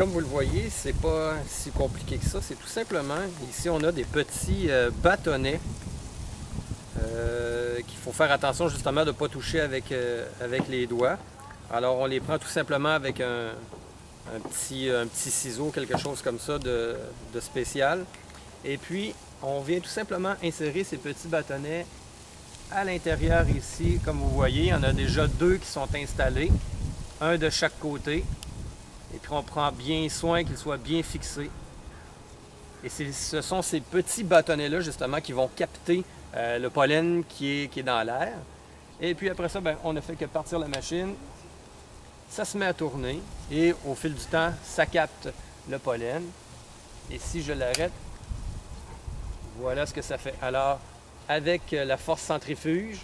comme vous le voyez, c'est pas si compliqué que ça. C'est tout simplement, ici on a des petits bâtonnets qu'il faut faire attention justement de ne pas toucher avec les doigts. Alors on les prend tout simplement avec un petit ciseau, quelque chose comme ça de spécial. Et puis on vient tout simplement insérer ces petits bâtonnets à l'intérieur ici. Comme vous voyez, il y en a déjà deux qui sont installés, un de chaque côté. Et puis on prend bien soin qu'ils soient bien fixés. Et ce sont ces petits bâtonnets-là justement qui vont capter le pollen qui est dans l'air. Et puis après ça, on ne fait que partir la machine. Ça se met à tourner et au fil du temps, ça capte le pollen. Et si je l'arrête, voilà ce que ça fait. Alors, avec la force centrifuge,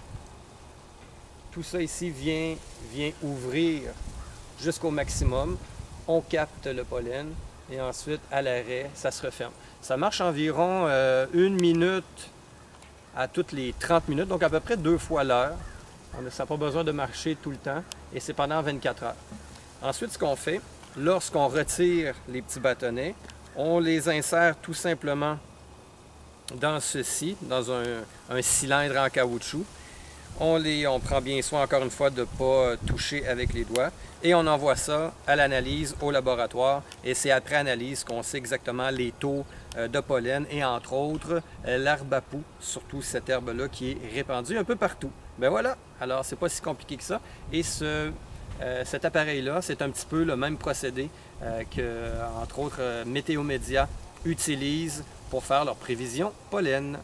tout ça ici vient ouvrir jusqu'au maximum. On capte le pollen et ensuite, à l'arrêt, ça se referme. Ça marche environ 1 minute à toutes les 30 minutes, donc à peu près 2 fois l'heure. Ça n'a pas besoin de marcher tout le temps et c'est pendant 24 heures. Ensuite, ce qu'on fait, lorsqu'on retire les petits bâtonnets, on les insère tout simplement dans ceci, dans un cylindre en caoutchouc. On prend bien soin, encore une fois, de ne pas toucher avec les doigts. Et on envoie ça à l'analyse au laboratoire. Et c'est après analyse qu'on sait exactement les taux de pollen et entre autres l'herbe à poux, surtout cette herbe-là qui est répandue un peu partout. Ben voilà, alors c'est pas si compliqué que ça. Et cet appareil-là, c'est un petit peu le même procédé que, entre autres, Météo Média utilise pour faire leurs prévisions pollen.